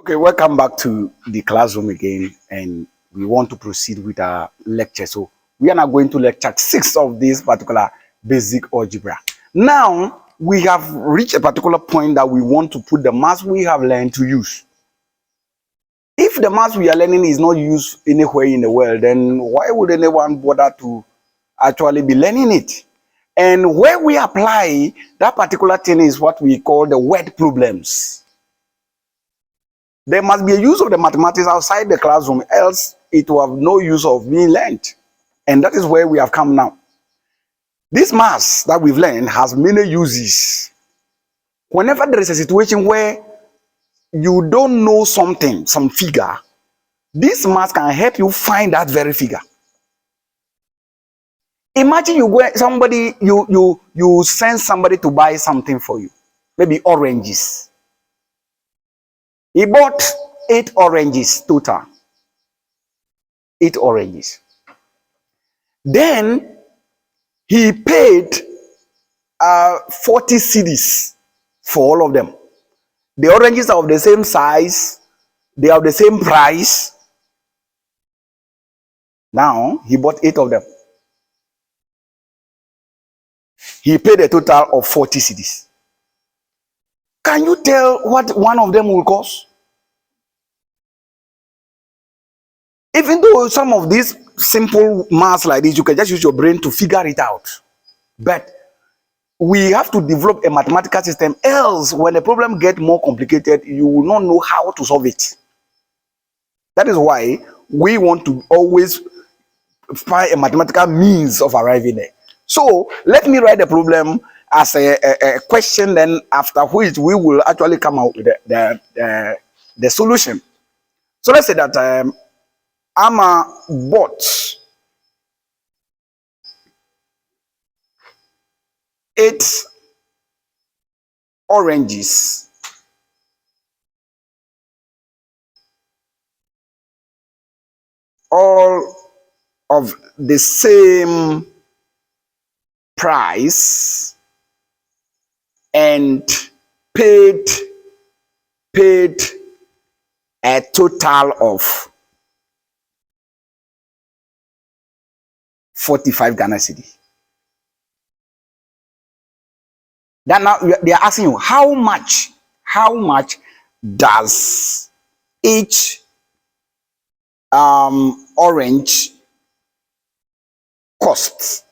Okay, welcome back to the classroom again, and we want to proceed with our lecture. So we are now going to lecture 6 of this particular basic algebra. Now we have reached a particular point that we want to put the maths we have learned to use. If the maths we are learning is not used anywhere in the world, then why would anyone bother to actually be learning it? And where we apply that particular thing is what we call the word problems. There must be a use of the mathematics outside the classroom, else it will have no use of being learned. And that is where we have come now. This maths that we've learned has many uses. Whenever there is a situation where you don't know something, some figure, this maths can help you find that very figure. Imagine you send somebody to buy something for you, maybe oranges. He bought 8 oranges total. 8 oranges. Then he paid 40 cedis for all of them. The oranges are of the same size, they are of the same price. Now he bought 8 of them. He paid a total of 40 cedis. Can you tell what one of them will cost? Even though some of these simple maths like this, you can just use your brain to figure it out. But we have to develop a mathematical system, else when the problem gets more complicated, you will not know how to solve it. That is why we want to always find a mathematical means of arriving there. So let me write the problem as a question, then after which we will actually come out with the solution. So let's say that Amma bought 8 oranges all of the same price and paid a total of 45 Ghana cedi. Then now they are asking you how much does each orange cost?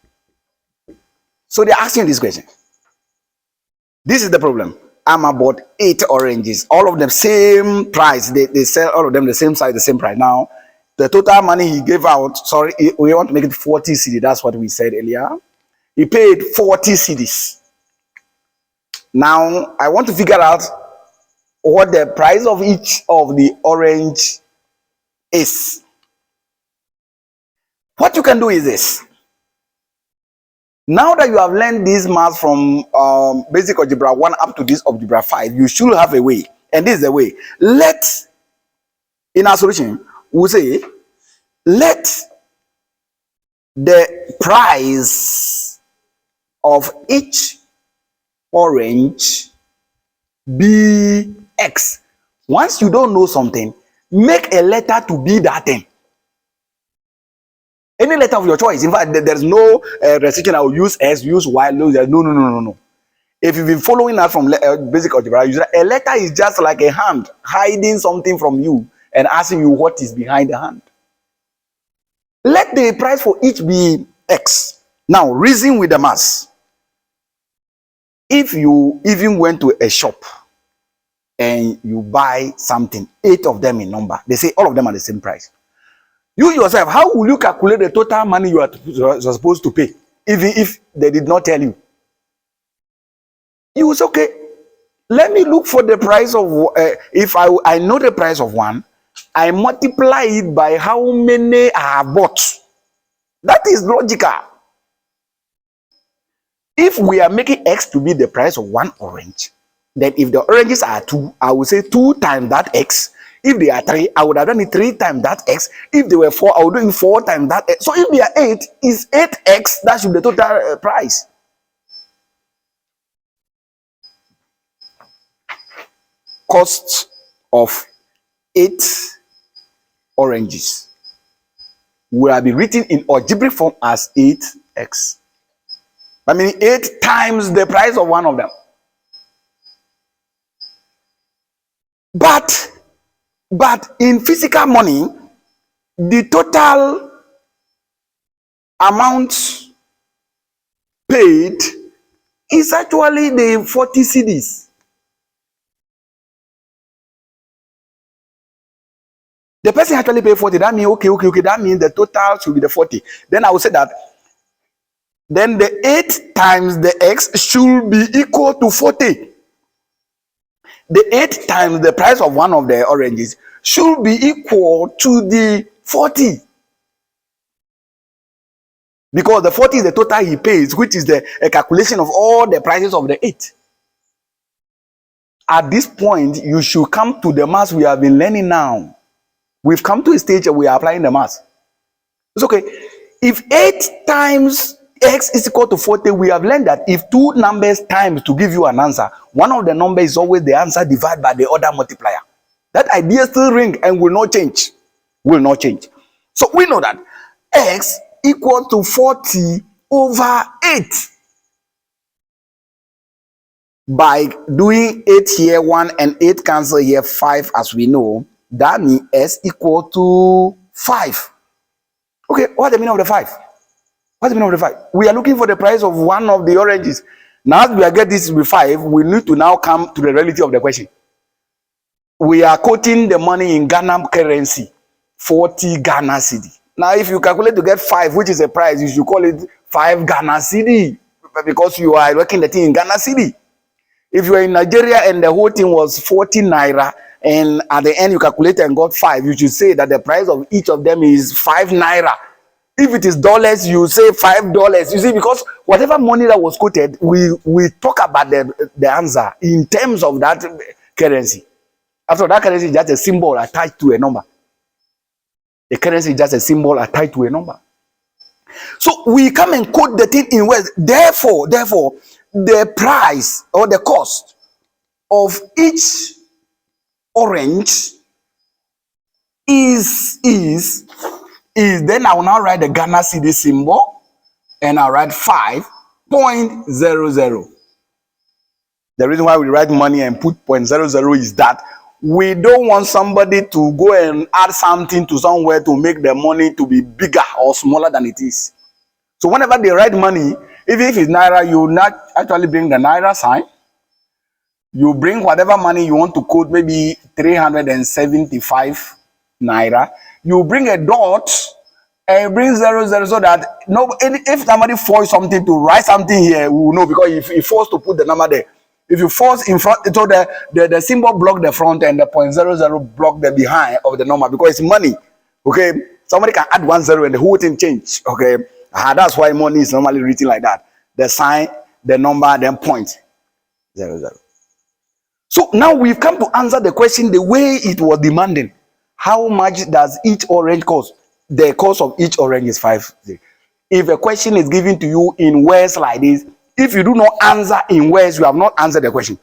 So they are asking this question. This is the problem. Amma bought 8 oranges, all of them same price. They sell all of them the same size, the same price. Now the total money he gave out, sorry, we want to make it 40 cedi. That's what we said earlier. He paid 40 cedis. Now I want to figure out what the price of each of the orange is. What you can do is this. Now that you have learned these maths from basic algebra 1 up to this algebra 5, you should have a way. And this is the way. In our solution, we'll say, let the price of each orange be X. Once you don't know something, make a letter to be that thing. Any letter of your choice. In fact, there's no restriction. I will use S, use Y, no. If you've been following that from basic algebra, a letter is just like a hand hiding something from you and asking you what is behind the hand. Let the price for each be X. Now, reason with the mass. If you even went to a shop and you buy something, 8 of them in number, they say all of them are the same price. You yourself, how will you calculate the total money you are supposed to pay, even if they did not tell you? You will say, okay, let me look for the price of, if I know the price of one, I multiply it by how many I have bought. That is logical. If we are making X to be the price of one orange, then if the oranges are 2, I will say 2 times that X. If they are 3, I would have done it 3 times that X. If they were 4, I would do it 4 times that X. So if they are 8, is 8X, that should be the total price. Cost of 8 oranges will be written in algebraic form as 8x. I mean 8 times the price of one of them. But in physical money, the total amount paid is actually the 40 cedis. The person actually paid 40. That means okay. That means the total should be the 40. Then I will say that then the 8 times the x should be equal to 40. The 8 times the price of one of the oranges should be equal to the 40. Because the 40 is the total he pays, which is the calculation of all the prices of the 8. At this point, you should come to the maths we have been learning now. We've come to a stage where we are applying the maths. It's okay. If 8 times x is equal to 40, we have learned that if 2 numbers times to give you an answer, one of the numbers is always the answer divided by the other multiplier. That idea still rings and will not change. Will not change. So we know that x equal to 40 over 8. By doing 8 here, 1 and 8 cancel here, 5 as we know, that means s equal to 5. Okay, what's the meaning of the 5? What's the meaning of the 5? We are looking for the price of one of the oranges. Now as we are getting this with 5, we need to now come to the reality of the question. We are quoting the money in Ghana currency, 40 Ghana cedi. Now if you calculate to get 5, which is a price, you should call it 5 Ghana cedi because you are working the thing in Ghana cedi. If you are in Nigeria and the whole thing was 40 naira, and at the end you calculate and got 5, you should say that the price of each of them is 5 naira. If it is dollars, you say $5. You see, because whatever money that was quoted, we talk about the answer in terms of that currency. After that currency is just a symbol attached to a number. The currency is just a symbol attached to a number. So we come and quote the thing in words. Therefore, the price or the cost of each orange is then I will now write the Ghana cedi symbol and I'll write 5.00. The reason why we write money and put 0.00 is that we don't want somebody to go and add something to somewhere to make the money to be bigger or smaller than it is. So whenever they write money, even if it's naira, you not actually bring the naira sign. You bring whatever money you want to quote, maybe 375 naira. You bring a dot and bring 00 so that if somebody force something to write something here, we will know, because if he forced to put the number there, if you force in front, so the symbol block the front and the 0.00 block the behind of the number, because it's money. Okay, somebody can add 10 and the whole thing change. Okay, that's why money is normally written like that. The sign, the number, then point 00. So now we've come to answer the question the way it was demanding. How much does each orange cost? The cost of each orange is 5. If a question is given to you in words like this, if you do not answer in words, you have not answered the question.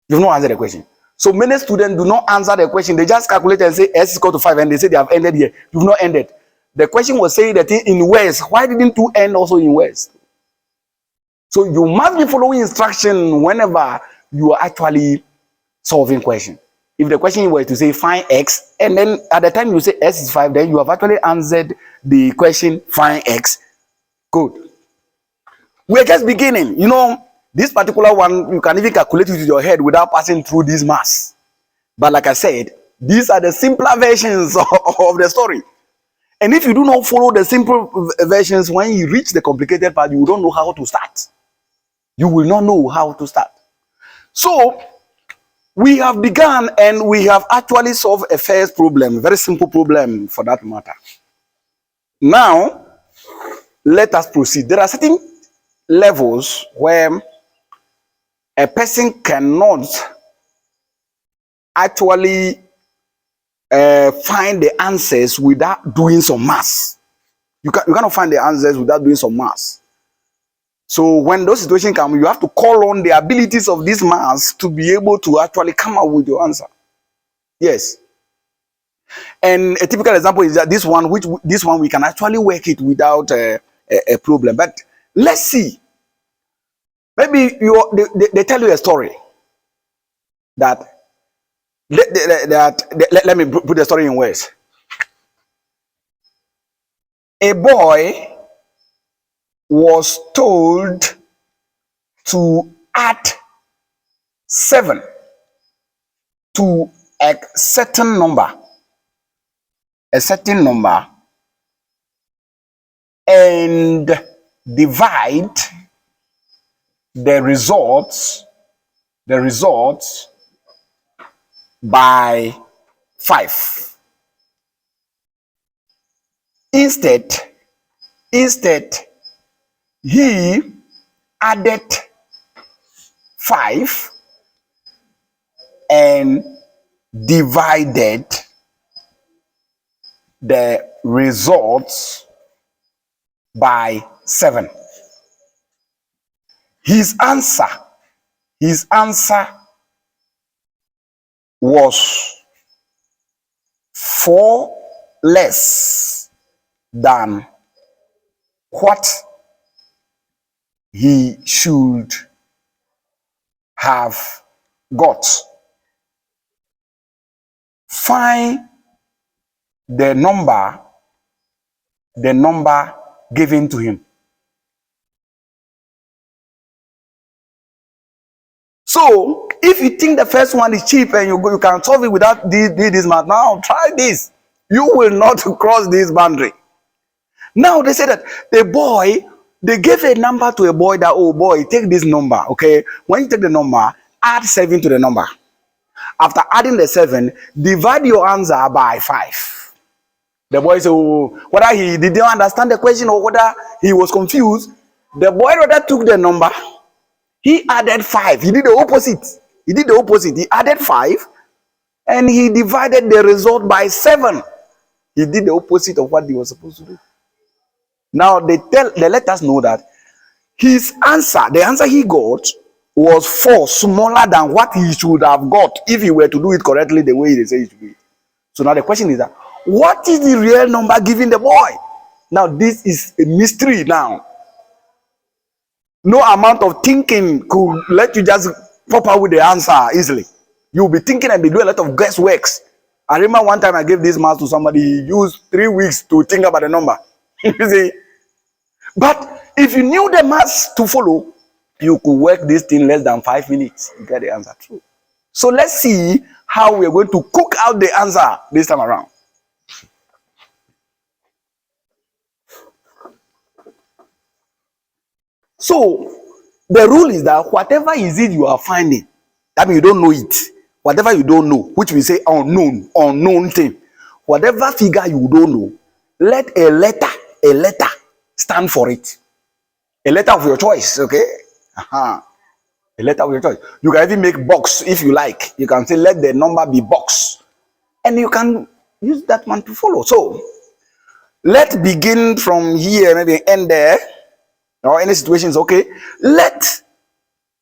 You have not answered the question. So many students do not answer the question. They just calculate and say s is equal to 5 and they say they have ended here. You have not ended. The question was saying the thing in words. Why didn't you end also in words? So you must be following instruction whenever you are actually solving question. If the question were to say find x, and then at the time you say s is 5, then you have actually answered the question find x. Good. We're just beginning. You know, this particular one, you can even calculate it with your head without passing through these maths. But like I said, these are the simpler versions of the story. And if you do not follow the simple versions, when you reach the complicated part, you don't know how to start. You will not know how to start. So, we have begun and we have actually solved a first problem, a very simple problem for that matter. Now, let us proceed. There are certain levels where a person cannot actually find the answers without doing some maths. You cannot find the answers without doing some maths. So when those situations come, you have to call on the abilities of these maths to be able to actually come up with your answer. Yes. And a typical example is that this one we can actually work it without a problem. But let's see. Maybe they tell you a story that let me put the story in words. A boy was told to add 7 to a certain number, and divide the results by 5. Instead, he added 5 and divided the results by 7. His answer was 4 less than what he should have got. Find the number given to him. So if you think the first one is cheap and you can solve it without this math, now try this. You will not cross this boundary. Now they say that they gave a number to a boy that, oh boy, take this number, okay? When you take the number, add 7 to the number. After adding the 7, divide your answer by 5. The boy said, oh, whether he didn't understand the question or whether he was confused, the boy rather took the number, he added 5. He did the opposite. He added 5 and he divided the result by 7. He did the opposite of what he was supposed to do. Now they let us know that the answer he got was 4 smaller than what he should have got if he were to do it correctly the way they say he should do it. So now the question is that, what is the real number given the boy? Now this is a mystery now. No amount of thinking could let you just pop out with the answer easily. You'll be thinking and be doing a lot of guessworks. I remember one time I gave this math to somebody, he used 3 weeks to think about the number. You see? But if you knew the maths to follow, you could work this thing less than 5 minutes. You get the answer true. So let's see how we're going to cook out the answer this time around. So the rule is that whatever is it you are finding, that means you don't know it. Whatever you don't know, which we say unknown thing, whatever figure you don't know, let a letter stand for it. A letter of your choice, okay? A letter of your choice. You can even make box if you like. You can say let the number be box, and you can use that one to follow. So let's begin from here, maybe end there, or any situations, okay? Let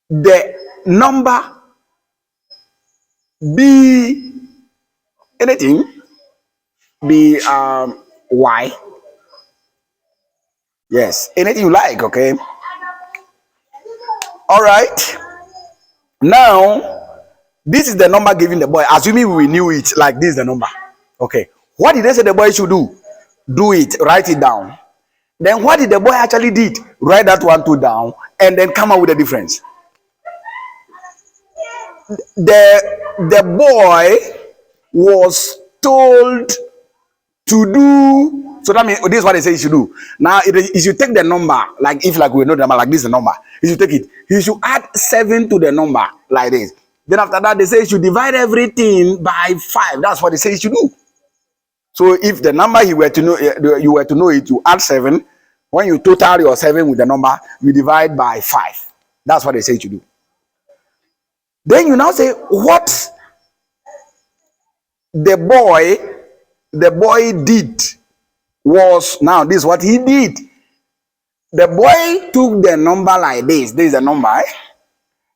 the number be anything, be y. Yes, anything you like, okay? All right. Now, this is the number given the boy. Assuming we knew it, like this is the number. Okay. What did they say the boy should do? Do it, write it down. Then what did the boy actually did? Write that one two down and then come up with a difference. The boy was told to do, so that means this is what they say he should do. Now you should take the number, like we know the number, like this is the number. You should take it. You should add 7 to the number like this. Then after that, they say you should divide everything by 5. That's what they say you should do. So if the number you were to know it, you add 7. When you total your 7 with the number, you divide by 5. That's what they say you should do. Then you now say what the boy did was, now this is what he did. The boy took the number like this. This is the number.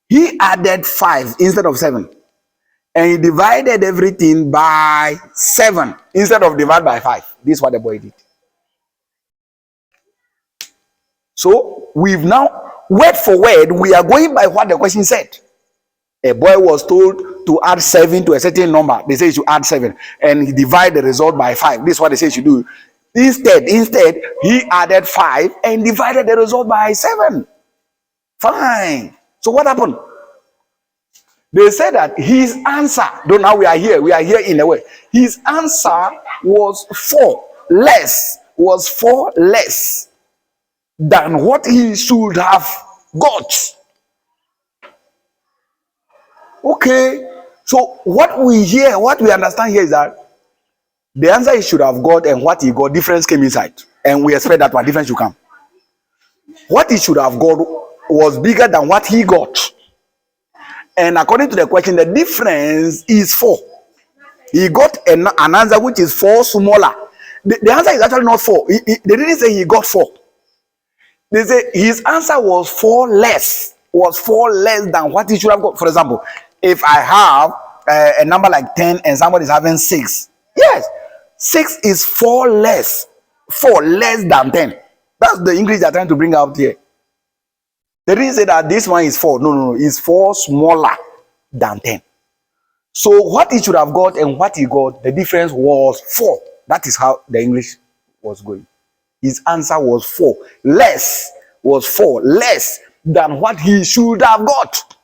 He added 5 instead of 7. and he divided everything by 7 instead of divide by 5. This is what the boy did. So we've now, word for word, we are going by what the question said. A boy was told to add 7 to a certain number. They say you should add 7 and he divide the result by 5. This is what they say you should do. Instead, he added 5 and divided the result by 7. Fine. So what happened? They said that his answer, though now we are here in a way. His answer was 4 less than what he should have got. Okay, so what we understand here is that the answer he should have got and what he got, difference came inside, and we expect that one difference should come. What he should have got was bigger than what he got, and according to the question, the difference is 4. He got an answer which is 4 smaller. The answer is actually not 4. They didn't say he got 4. They say his answer was 4 less than what he should have got. For example, if I have a number like 10 and somebody is having 6, yes, 6 is 4 less than 10. That's the English they're trying to bring out here. They didn't say that this one is 4. No, it's 4 smaller than 10. So what he should have got and what he got, the difference was 4. That is how the English was going. His answer was 4 less than what he should have got.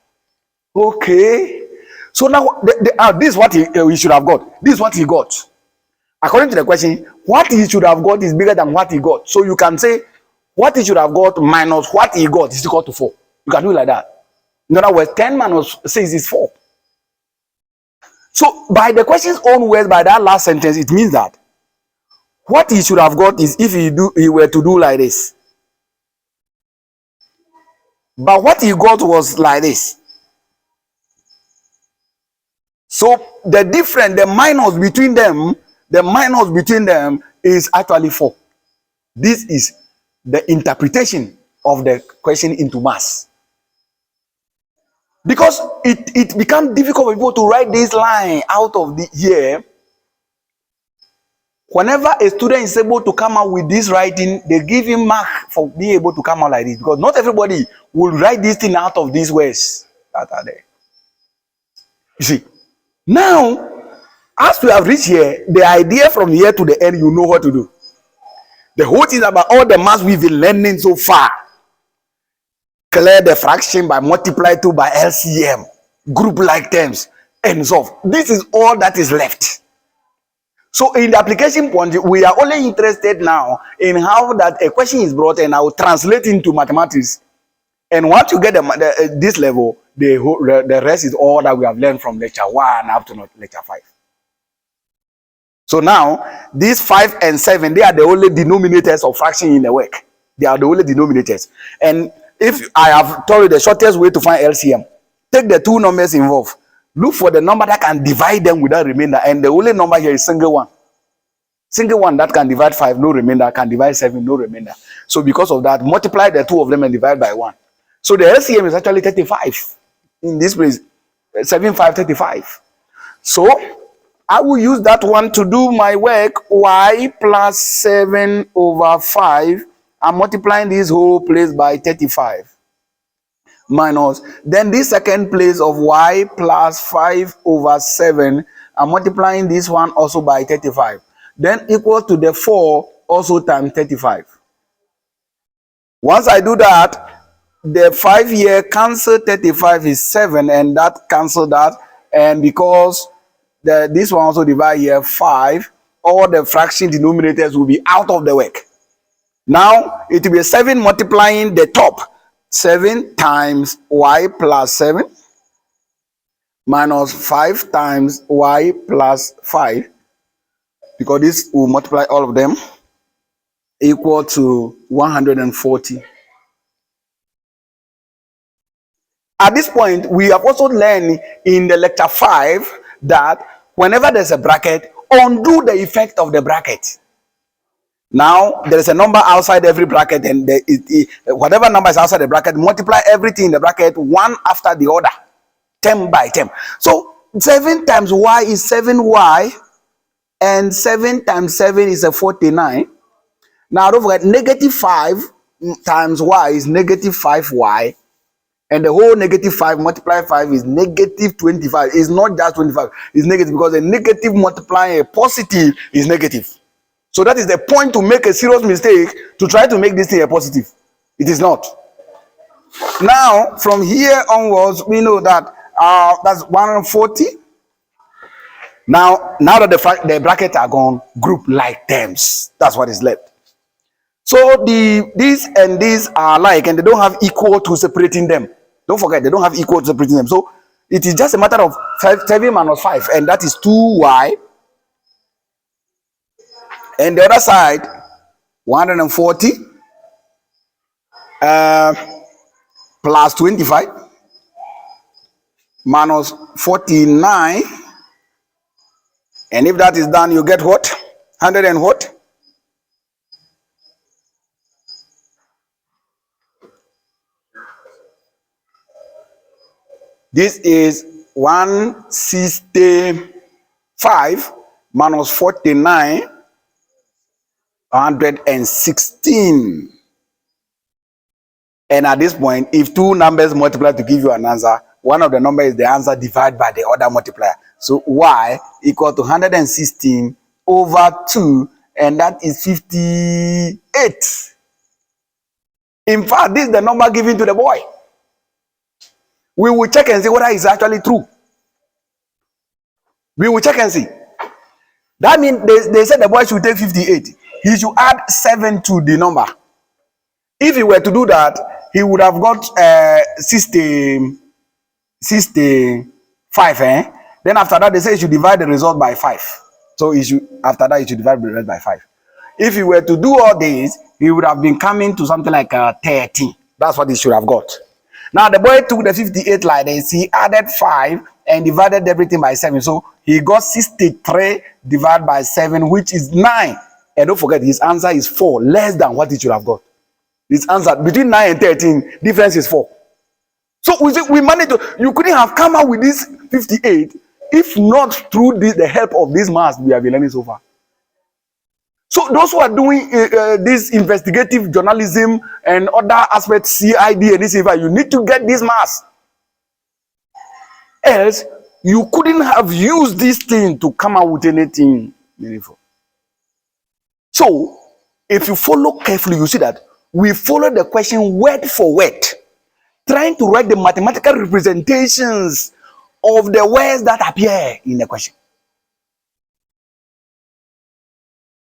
Okay, so now this is what he should have got. This is what he got. According to the question, what he should have got is bigger than what he got. So you can say what he should have got minus what he got is equal to 4. You can do it like that. In other words, 10 minus 6 is 4. So by the question's own words, by that last sentence, it means that what he should have got is if he were to do like this. But what he got was like this. So the difference, the minus between them is actually 4. This is the interpretation of the question into mass. Because it becomes difficult for people to write this line out of the here. Whenever a student is able to come out with this writing, they give him mark for being able to come out like this. Because not everybody will write this thing out of these words that are there. You see, now, as we have reached here, the idea from here to the end, you know what to do. The whole thing about all the maths we've been learning so far. Clear the fraction by multiply 2 by LCM, group like terms, and solve. This is all that is left. So in the application point, we are only interested now in how that a question is brought and I will translate into mathematics. And once you get this level, the rest is all that we have learned from lecture 1 up to lecture 5. So now, these 5 and 7, they are the only denominators of fraction in the work. They are the only denominators. And if I have told you the shortest way to find LCM, take the two numbers involved. Look for the number that can divide them without remainder. And the only number here is single one. Single one that can divide 5, no remainder, can divide 7, no remainder. So because of that, multiply the two of them and divide by 1. So the LCM is actually 35. In this place, 7, 5, 35. So I will use that one to do my work. Y plus 7 over 5. I'm multiplying this whole place by 35. Minus, then this second place of y plus 5 over 7, I'm multiplying this one also by 35. Then equal to the 4 also times 35. Once I do that, the 5 here cancel 35 is 7, and that cancel that. And because this one also divide here 5, all the fraction denominators will be out of the work. Now it will be 7 multiplying the top. 7 times y plus 7 minus 5 times y plus 5, because this will multiply all of them, equal to 140. At this point, we have also learned in the lecture 5 that whenever there's a bracket, undo the effect of the bracket. Now, there is a number outside every bracket, and whatever number is outside the bracket, multiply everything in the bracket one after the other, term by term. So, 7 times y is 7y, and 7 times 7 is a 49. Now don't forget, negative 5 times y is negative 5y, and the whole negative 5 multiplied 5 is negative 25. It's not just 25, it's negative, because a negative multiplying a positive is negative. So that is the point to make a serious mistake to try to make this thing a positive. It is not. Now, from here onwards, we know that that's 140. Now that the brackets are gone, group like terms. That's what is left. So these and these are like, and they don't have equal to separating them. Don't forget, they don't have equal to separating them. So it is just a matter of 7 minus 5, and that is 2y. And the other side, 140 plus 25 minus 49. And if that is done, you get what? 100 and what? This is 165 minus 49, 116. And at this point, if two numbers multiply to give you an answer, one of the numbers is the answer divided by the other multiplier. So y equal to 116 over 2, and that is 58. In fact, this is the number given to the boy. We will check and see whether it's actually true. We will check and see. That means they said the boy should take 58. He should add 7 to the number. If he were to do that, he would have got 65. Then after that, they say he should divide the result by 5. So after that, he should divide the result by 5. If he were to do all this, he would have been coming to something like 13. That's what he should have got. Now the boy took the 58 like this. He added 5 and divided everything by 7. So he got 63 divided by 7, which is 9. And don't forget, his answer is 4, less than what he should have got. His answer between 9 and 13, difference is 4. So we managed to. You couldn't have come out with this 58 if not through the help of this math we have been learning so far. So those who are doing this investigative journalism and other aspects, CID and this, you need to get this math. Else, you couldn't have used this thing to come out with anything meaningful. So, if you follow carefully, you see that we follow the question word for word, trying to write the mathematical representations of the words that appear in the question.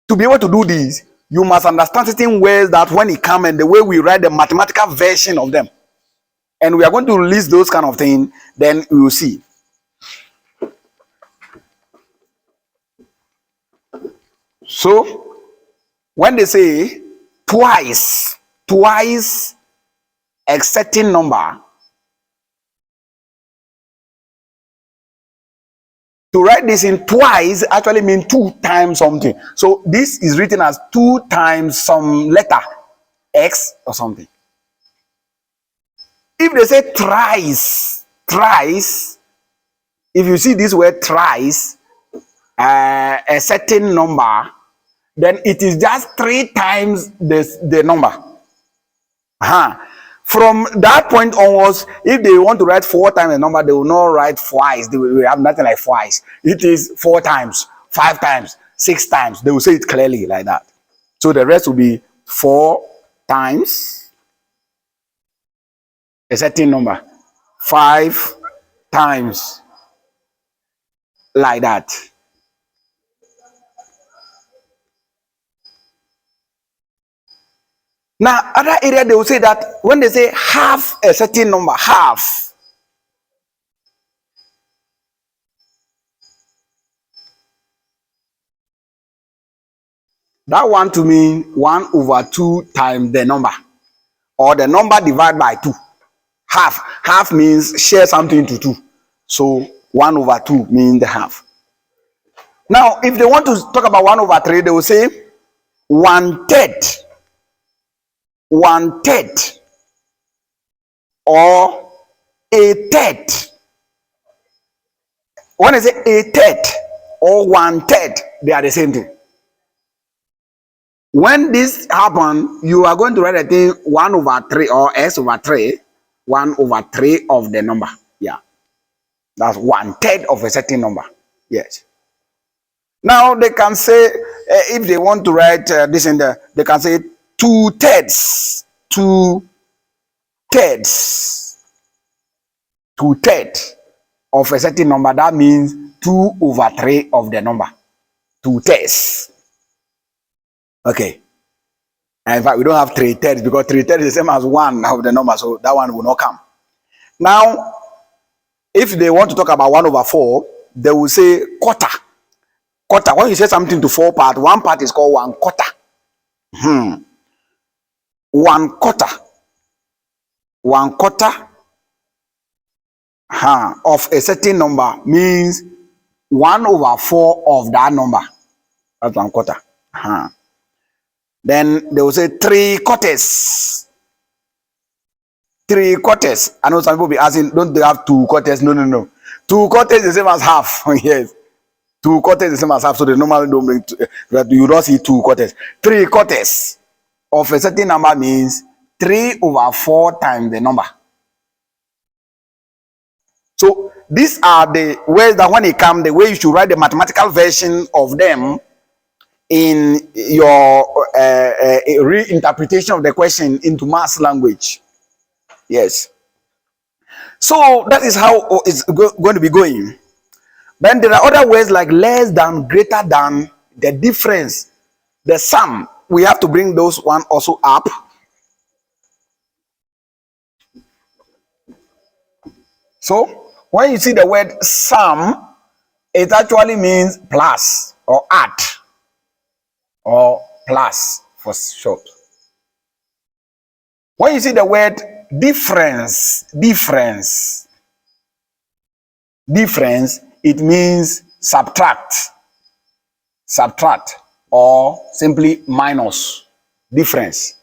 To be able to do this, you must understand certain words that when it comes and the way we write the mathematical version of them. And we are going to release those kind of things, then we will see. So, when they say twice a certain number, to write this in twice actually means 2 times something. So this is written as 2 times some letter, X or something. If they say thrice, if you see this word thrice, a certain number, then it is just 3 times the number. From that point onwards, if they want to write 4 times the number, they will not write twice. They will have nothing like twice. It is 4 times, 5 times, 6 times. They will say it clearly like that. So the rest will be 4 times a certain number, 5 times like that. Now, other area they will say that when they say half a certain number, half, that one to mean 1/2 times the number, or the number divided by 2. Half means share something to 2. So 1/2 means the half. Now, if they want to talk about 1/3, they will say 1/3. 1/3 or a third. When I say a third or one third, they are the same thing. When this happen, you are going to write a thing 1 over 3 or s over 3, 1 over 3 of the number. Yeah, that's 1/3 of a certain number. Yes. Now they can say, if they want to write this in there, they can say 2/3, 2/3, 2/3 of a certain number. That means 2 over 3 of the number. 2/3. Okay. And in fact, we don't have 3/3 because 3/3 is the same as 1 of the number, so that one will not come. Now, if they want to talk about 1 over 4, they will say quarter. Quarter. When you say something to 4 parts, one part is called 1/4. 1/4. 1/4 of a certain number means 1 over 4 of that number. That's 1/4. Then they will say 3/4. 3/4. I know some people be asking, don't they have 2/4? No. 2/4 is the same as half. Yes. 2/4 is the same as half. So they normally don't bring you don't see 2/4. 3/4 of a certain number means 3 over 4 times the number. So these are the ways that when it comes, the way you should write the mathematical version of them in your reinterpretation of the question into math language. Yes. So that is how it's going to be going. Then there are other ways like less than, greater than, the difference, the sum. We have to bring those one also up. So when you see the word sum, it actually means plus or add or plus for short. When you see the word difference, it means subtract or simply minus. Difference,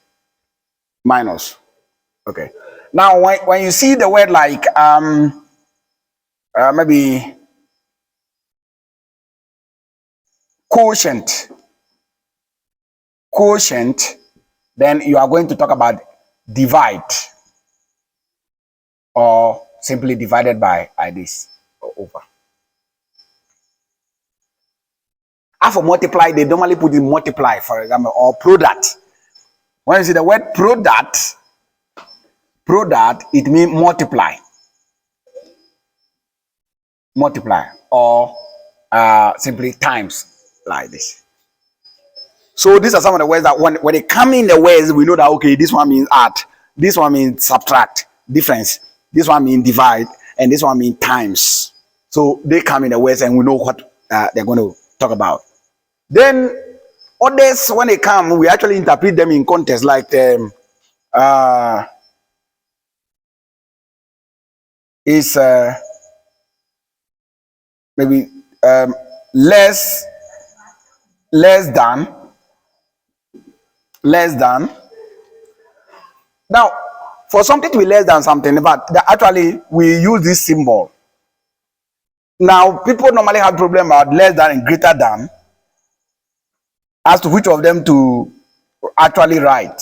minus. Okay. Now when you see the word like maybe quotient, then you are going to talk about divide or simply divided by this or over. As for multiply, they normally put in multiply, for example, or product. When you see the word product, it means multiply or simply times, like this. So these are some of the words that when they come in the words, we know that okay, this one means add, this one means subtract, difference, this one means divide, and this one means times. So they come in the words and we know what they're going to talk about. Then others, when they come, we actually interpret them in context, like maybe less than. Now, for something to be less than something, but actually we use this symbol. Now, people normally have problem about less than and greater than, as to which of them to actually write.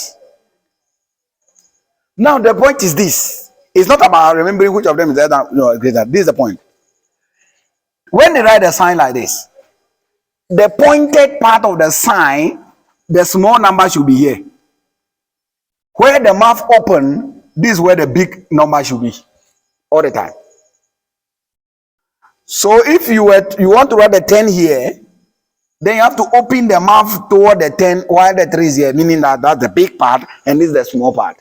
Now, the point is this: it's not about remembering which of them is less than, greater. This is the point. When they write a sign like this, the pointed part of the sign, the small number should be here. Where the mouth open, this is where the big number should be all the time. So if you want to write the 10 here, then you have to open the mouth toward the 10 while the 3 is here, meaning that that's the big part and this is the small part.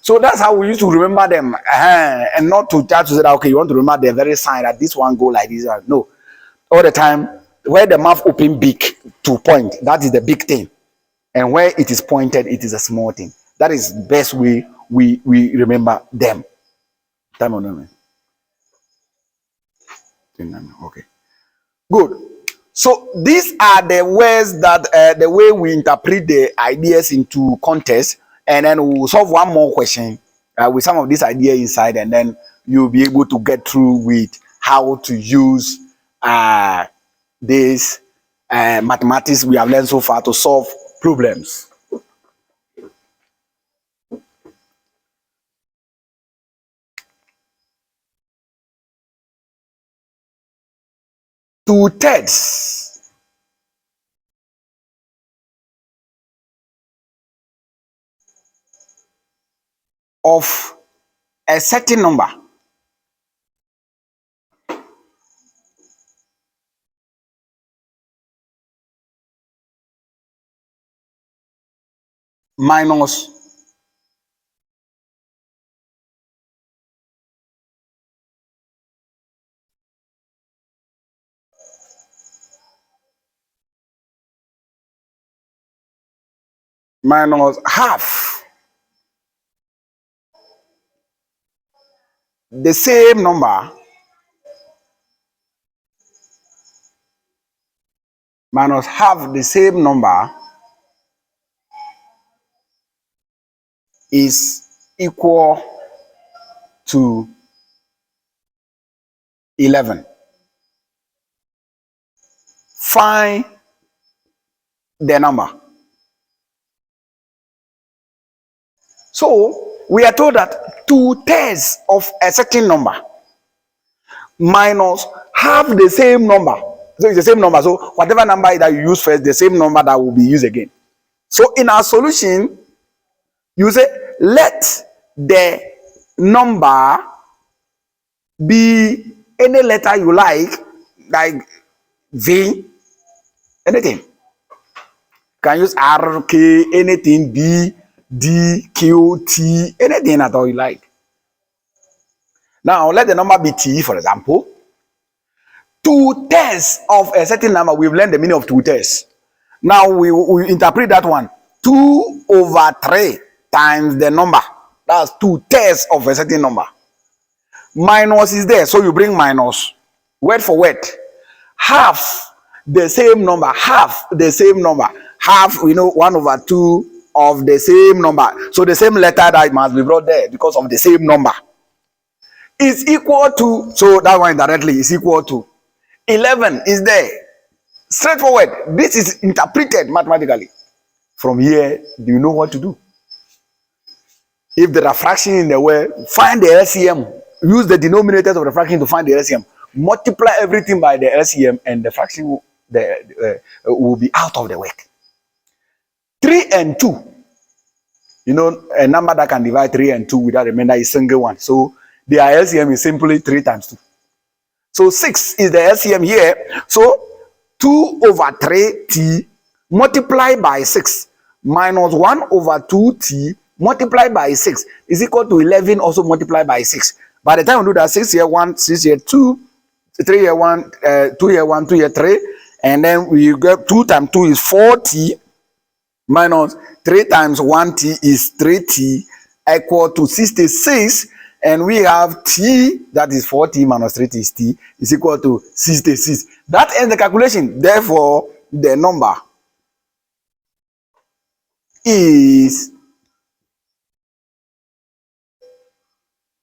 So that's how we used to remember them, and not to try to say that, okay, you want to remember the very sign that this one go like this. No, all the time, where the mouth open big to point, that is the big thing. And where it is pointed, it is a small thing. That is the best way we remember them. Okay, good. So these are the ways that the way we interpret the ideas into context, and then we'll solve one more question with some of these ideas inside, and then you'll be able to get through with how to use this mathematics we have learned so far to solve problems. Two-thirds of a certain number minus half the same number minus half the same number is equal to 11. Find the number. So we are told that 2/3 of a certain number minus half the same number. So it's the same number. So whatever number that you use first, the same number that will be used again. So in our solution, you say let the number be any letter you like V, anything. Can use R, K, anything, B, D, Q, T, anything at all you like. Now let the number be T, for example. 2/3 of a certain number, we've learned the meaning of 2/3. Now we interpret that one. 2/3 times the number. That's 2/3 of a certain number. Minus is there, so you bring minus. Word for word. Half the same number. Half the same number. Half, 1/2 of the same number. So the same letter that must be brought there because of the same number is equal to, so that one directly is equal to 11 is there. Straightforward. This is interpreted mathematically. From here, do you know what to do? If there are fractions in the way, find the LCM. Use the denominators of the fraction to find the LCM. Multiply everything by the LCM and the fraction will be out of the work. 3 and 2. A number that can divide 3 and 2 without a remainder is single one. So their LCM is simply 3 times 2. So 6 is the LCM here. So 2/3t multiplied by 6 minus 1/2t multiplied by 6 is equal to 11 also multiplied by 6. By the time we do that, 6 here 1, 6 here 2, 3 here 1, 2 here 1, 2 here 3, and then we get 2 times 2 is 4t minus 3 times 1t is 3t equal to 66. And we have t, that is 4t minus 3t is t, is equal to 66. That ends the calculation. Therefore, the number is...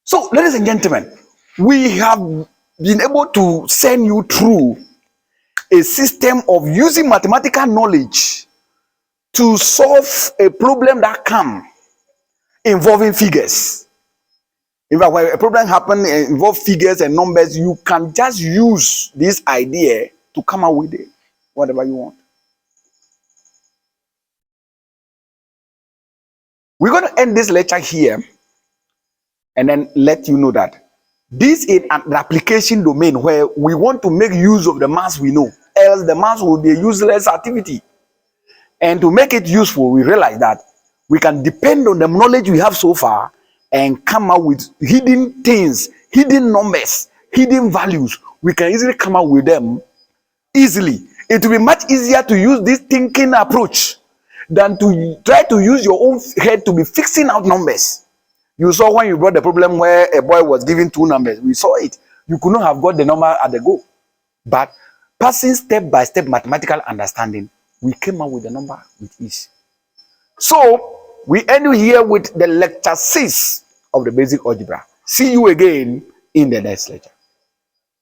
So, ladies and gentlemen, we have been able to send you through a system of using mathematical knowledge to solve a problem that comes involving figures. In fact, when a problem happens involve figures and numbers, you can just use this idea to come up with it, whatever you want. We're going to end this lecture here and then let you know that this is an application domain where we want to make use of the maths we know, else the maths will be a useless activity. And to make it useful, we realize that we can depend on the knowledge we have so far and come out with hidden things, hidden numbers, hidden values. We can easily come out with them easily. It will be much easier to use this thinking approach than to try to use your own head to be fixing out numbers. You saw when you brought the problem where a boy was given 2 numbers. We saw it. You could not have got the number at the go. But passing step by step mathematical understanding, we came up with the number with ease. So, we end here with the lecture 6 of the basic algebra. See you again in the next lecture.